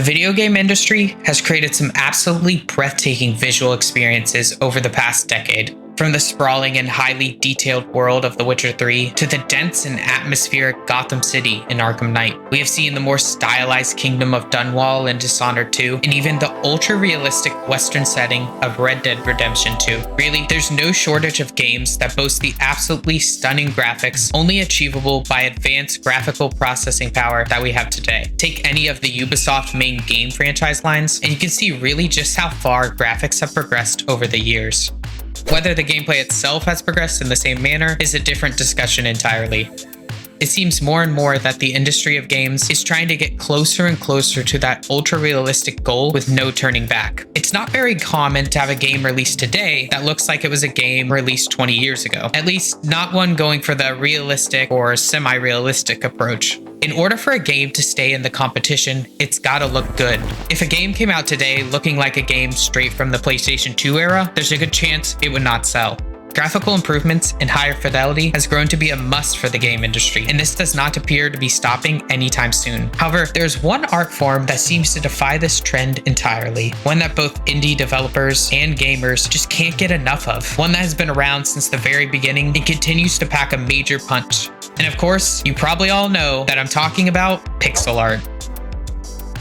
video game industry has created some absolutely breathtaking visual experiences over the past decade. From the sprawling and highly detailed world of The Witcher 3 to the dense and atmospheric Gotham City in Arkham Knight, we have seen the more stylized kingdom of Dunwall in Dishonored 2, and even the ultra-realistic western setting of Red Dead Redemption 2. Really, there's no shortage of games that boast the absolutely stunning graphics only achievable by advanced graphical processing power that we have today. Take any of the Ubisoft main game franchise lines, and you can see really just how far graphics have progressed over the years. Whether the gameplay itself has progressed in the same manner is a different discussion entirely. It seems more and more that the industry of games is trying to get closer and closer to that ultra-realistic goal with no turning back. It's not very common to have a game released today that looks like it was a game released 20 years ago. At least not one going for the realistic or semi-realistic approach. In order for a game to stay in the competition, it's gotta look good. If a game came out today looking like a game straight from the PlayStation 2 era, there's a good chance it would not sell. Graphical improvements and higher fidelity has grown to be a must for the game industry, and this does not appear to be stopping anytime soon. However, there's one art form that seems to defy this trend entirely, one that both indie developers and gamers just can't get enough of, one that has been around since the very beginning and continues to pack a major punch. And of course, you probably all know that I'm talking about pixel art.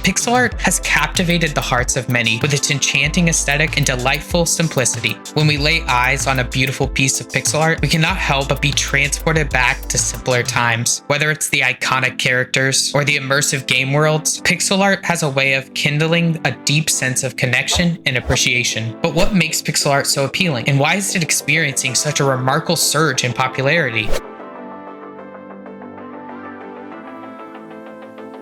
Pixel art has captivated the hearts of many with its enchanting aesthetic and delightful simplicity. When we lay eyes on a beautiful piece of pixel art, we cannot help but be transported back to simpler times. Whether it's the iconic characters or the immersive game worlds, pixel art has a way of kindling a deep sense of connection and appreciation. But what makes pixel art so appealing, and why is it experiencing such a remarkable surge in popularity?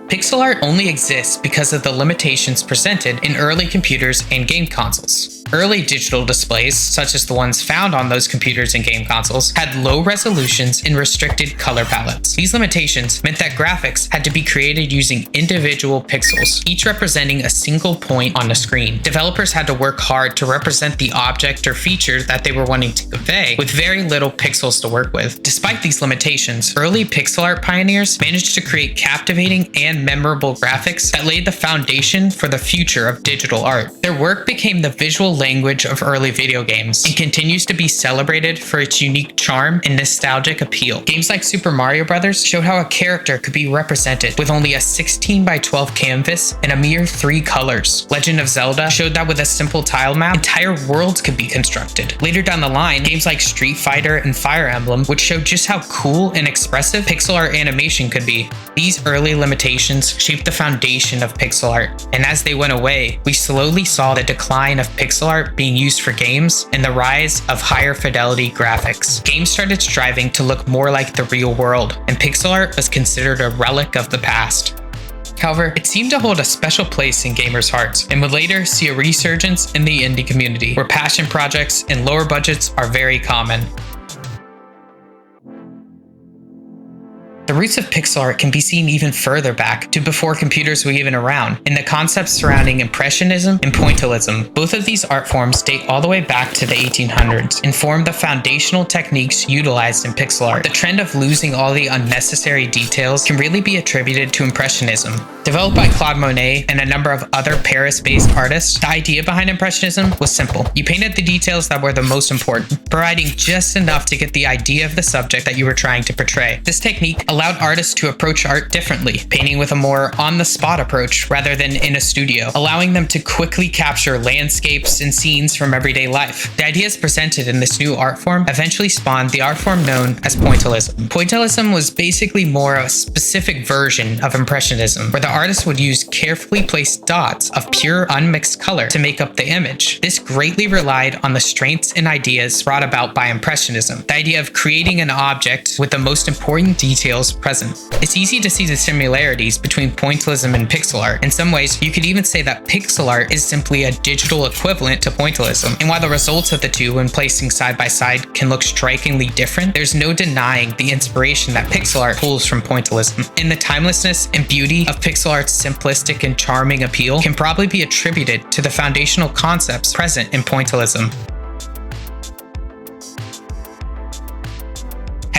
Pixel art only exists because of the limitations presented in early computers and game consoles. Early digital displays, such as the ones found on those computers and game consoles, had low resolutions and restricted color palettes. These limitations meant that graphics had to be created using individual pixels, each representing a single point on the screen. Developers had to work hard to represent the object or feature that they were wanting to convey, with very little pixels to work with. Despite these limitations, early pixel art pioneers managed to create captivating and memorable graphics that laid the foundation for the future of digital art. Their work became the visual language of early video games and continues to be celebrated for its unique charm and nostalgic appeal. Games like Super Mario Bros. Showed how a character could be represented with only a 16:12 canvas and a mere 3 colors. Legend of Zelda showed that with a simple tile map, entire worlds could be constructed. Later down the line, games like Street Fighter and Fire Emblem would show just how cool and expressive pixel art animation could be. These early limitations shaped the foundation of pixel art, and as they went away, we slowly saw the decline of pixel art being used for games and the rise of higher fidelity graphics. Games started striving to look more like the real world, and pixel art was considered a relic of the past. However, it seemed to hold a special place in gamers' hearts, and would later see a resurgence in the indie community, where passion projects and lower budgets are very common. The roots of pixel art can be seen even further back to before computers were even around, in the concepts surrounding Impressionism and Pointillism. Both of these art forms date all the way back to the 1800s and form the foundational techniques utilized in pixel art. The trend of losing all the unnecessary details can really be attributed to Impressionism. Developed by Claude Monet and a number of other Paris-based artists, the idea behind Impressionism was simple. You painted the details that were the most important, providing just enough to get the idea of the subject that you were trying to portray. This technique allowed artists to approach art differently, painting with a more on-the-spot approach rather than in a studio, allowing them to quickly capture landscapes and scenes from everyday life. The ideas presented in this new art form eventually spawned the art form known as Pointillism. Pointillism was basically more of a specific version of Impressionism, where the artist would use carefully placed dots of pure unmixed color to make up the image. This greatly relied on the strengths and ideas brought about by Impressionism, the idea of creating an object with the most important details present. It's easy to see the similarities between Pointillism and pixel art. In some ways, you could even say that pixel art is simply a digital equivalent to Pointillism. And while the results of the two when placing side by side can look strikingly different, there's no denying the inspiration that pixel art pulls from Pointillism. And the timelessness and beauty of pixel art's simplistic and charming appeal can probably be attributed to the foundational concepts present in Pointillism.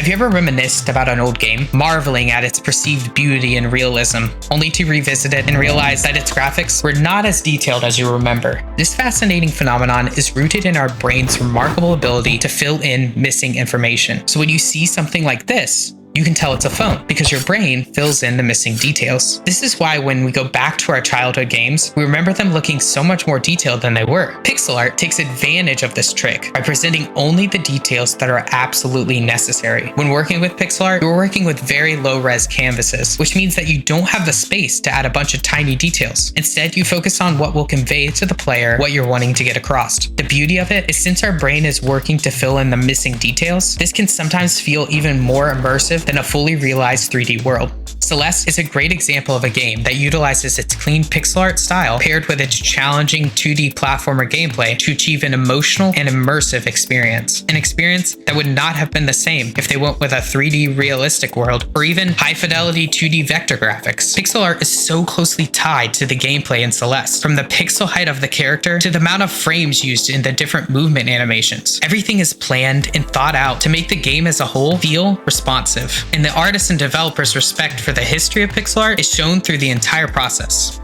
Have you ever reminisced about an old game, marveling at its perceived beauty and realism, only to revisit it and realize that its graphics were not as detailed as you remember? This fascinating phenomenon is rooted in our brain's remarkable ability to fill in missing information. So when you see something like this, you can tell it's a phone because your brain fills in the missing details. This is why when we go back to our childhood games, we remember them looking so much more detailed than they were. Pixel art takes advantage of this trick by presenting only the details that are absolutely necessary. When working with pixel art, you're working with very low-res canvases, which means that you don't have the space to add a bunch of tiny details. Instead, you focus on what will convey to the player what you're wanting to get across. The beauty of it is since our brain is working to fill in the missing details, this can sometimes feel even more immersive than a fully realized 3D world. Celeste is a great example of a game that utilizes its clean pixel art style paired with its challenging 2D platformer gameplay to achieve an emotional and immersive experience. An experience that would not have been the same if they went with a 3D realistic world or even high-fidelity 2D vector graphics. Pixel art is so closely tied to the gameplay in Celeste, from the pixel height of the character to the amount of frames used in the different movement animations. Everything is planned and thought out to make the game as a whole feel responsive, and the artists and developers' respect for the history of pixel art is shown through the entire process.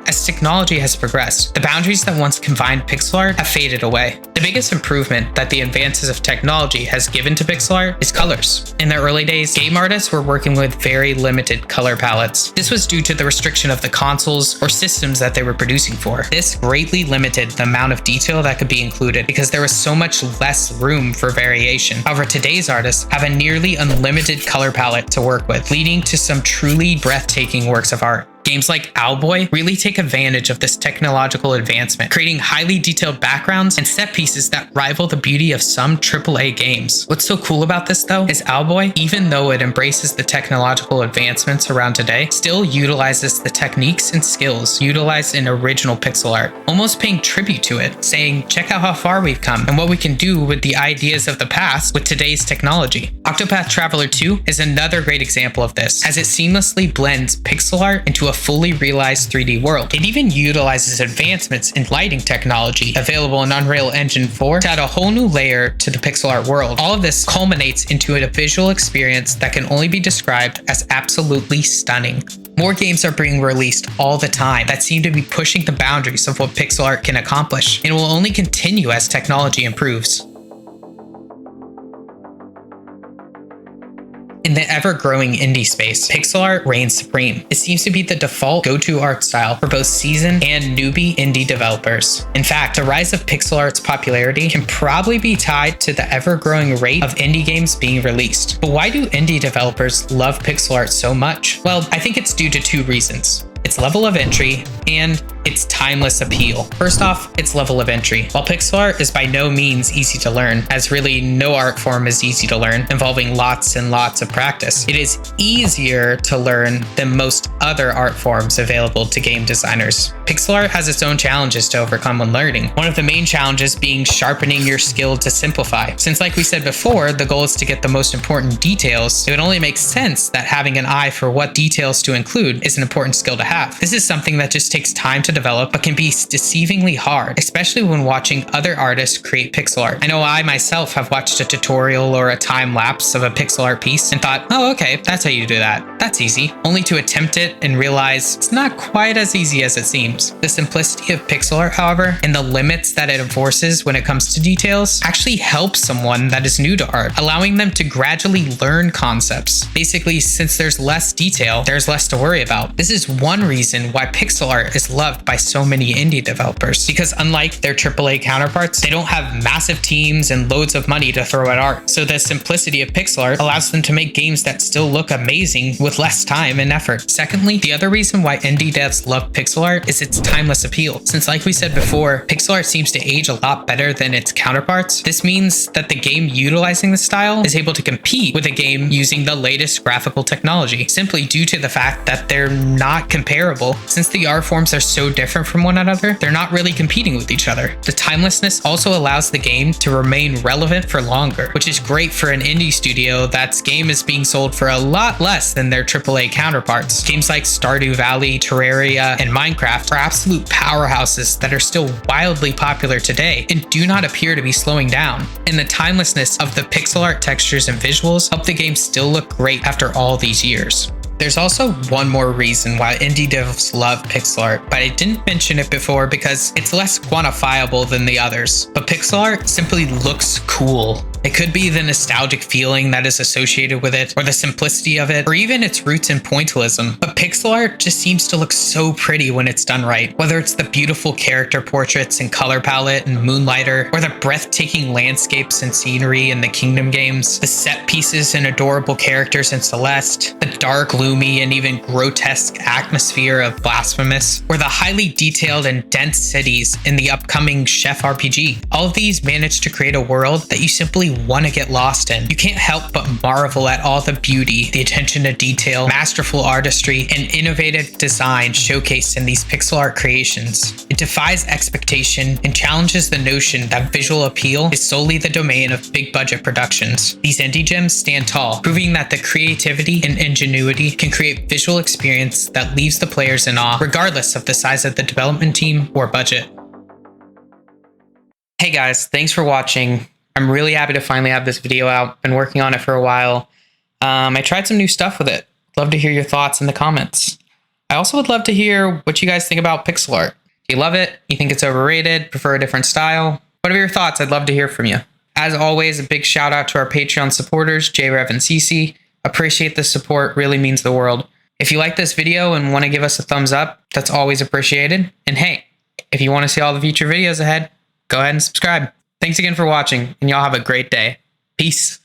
As technology has progressed, the boundaries that once confined pixel art have faded away. The biggest improvement that the advances of technology has given to pixel art is colors. In the early days, game artists were working with very limited color palettes. This was due to the restriction of the consoles or systems that they were producing for. This greatly limited the amount of detail that could be included because there was so much less room for variation. However, today's artists have a nearly unlimited color palette to work with, leading to some truly breathtaking works of art. Games like Owlboy really take advantage of this technological advancement, creating highly detailed backgrounds and set pieces that rival the beauty of some AAA games. What's so cool about this though is Owlboy, even though it embraces the technological advancements around today, still utilizes the techniques and skills utilized in original pixel art, almost paying tribute to it, saying, check out how far we've come and what we can do with the ideas of the past with today's technology. Octopath Traveler 2 is another great example of this, as it seamlessly blends pixel art into a fully realized 3D world. It even utilizes advancements in lighting technology available in Unreal Engine 4 to add a whole new layer to the pixel art world. All of this culminates into a visual experience that can only be described as absolutely stunning. More games are being released all the time that seem to be pushing the boundaries of what pixel art can accomplish, and will only continue as technology improves. In the ever-growing indie space, pixel art reigns supreme. It seems to be the default go-to art style for both seasoned and newbie indie developers. In fact, the rise of pixel art's popularity can probably be tied to the ever-growing rate of indie games being released. But why do indie developers love pixel art so much? Well, I think it's due to two reasons: its level of entry and its timeless appeal. First off, its level of entry. While pixel art is by no means easy to learn, as really no art form is easy to learn, involving lots and lots of practice, it is easier to learn than most other art forms available to game designers. Pixel art has its own challenges to overcome when learning. One of the main challenges being sharpening your skill to simplify. Since, like we said before, the goal is to get the most important details, it would only make sense that having an eye for what details to include is an important skill to have. This is something that just takes time to develop, but can be deceivingly hard, especially when watching other artists create pixel art. I know I myself have watched a tutorial or a time lapse of a pixel art piece and thought, oh, okay, that's how you do that. That's easy. Only to attempt it and realize it's not quite as easy as it seems. The simplicity of pixel art, however, and the limits that it enforces when it comes to details actually helps someone that is new to art, allowing them to gradually learn concepts. Basically, since there's less detail, there's less to worry about. This is one reason why pixel art is loved by so many indie developers, because unlike their AAA counterparts, they don't have massive teams and loads of money to throw at art. So the simplicity of pixel art allows them to make games that still look amazing with less time and effort. Secondly, the other reason why indie devs love pixel art is its timeless appeal. Since, like we said before, pixel art seems to age a lot better than its counterparts, this means that the game utilizing the style is able to compete with a game using the latest graphical technology, simply due to the fact that they're not comparable. Since the art forms are so different from one another, they're not really competing with each other. The timelessness also allows the game to remain relevant for longer, which is great for an indie studio that's game is being sold for a lot less than their their AAA counterparts. Games like Stardew Valley, Terraria, and Minecraft are absolute powerhouses that are still wildly popular today and do not appear to be slowing down. And the timelessness of the pixel art textures and visuals help the game still look great after all these years. There's also one more reason why indie devs love pixel art, but I didn't mention it before because it's less quantifiable than the others. But pixel art simply looks cool. It could be the nostalgic feeling that is associated with it, or the simplicity of it, or even its roots in pointillism. But pixel art just seems to look so pretty when it's done right. Whether it's the beautiful character portraits and color palette in Moonlighter, or the breathtaking landscapes and scenery in the Kingdom games, the set pieces and adorable characters in Celeste, the dark, gloomy, and even grotesque atmosphere of Blasphemous, or the highly detailed and dense cities in the upcoming Chef RPG. All of these manage to create a world that you simply want to get lost in. You can't help but marvel at all the beauty, the attention to detail, masterful artistry, and innovative design showcased in these pixel art creations. It defies expectation and challenges the notion that visual appeal is solely the domain of big budget productions. These indie gems stand tall, proving that the creativity and ingenuity can create visual experience that leaves the players in awe, regardless of the size of the development team or budget. Hey guys, thanks for watching. I'm really happy to finally have this video out. Been working on it for a while. I tried some new stuff with it. Love to hear your thoughts in the comments. I also would love to hear what you guys think about pixel art. Do you love it? You think it's overrated? Prefer a different style? Whatever your thoughts, I'd love to hear from you. As always, a big shout out to our Patreon supporters, JRev and Cece. Appreciate the support, really means the world. If you like this video and want to give us a thumbs up, that's always appreciated. And hey, if you want to see all the future videos ahead, go ahead and subscribe. Thanks again for watching, and y'all have a great day. Peace.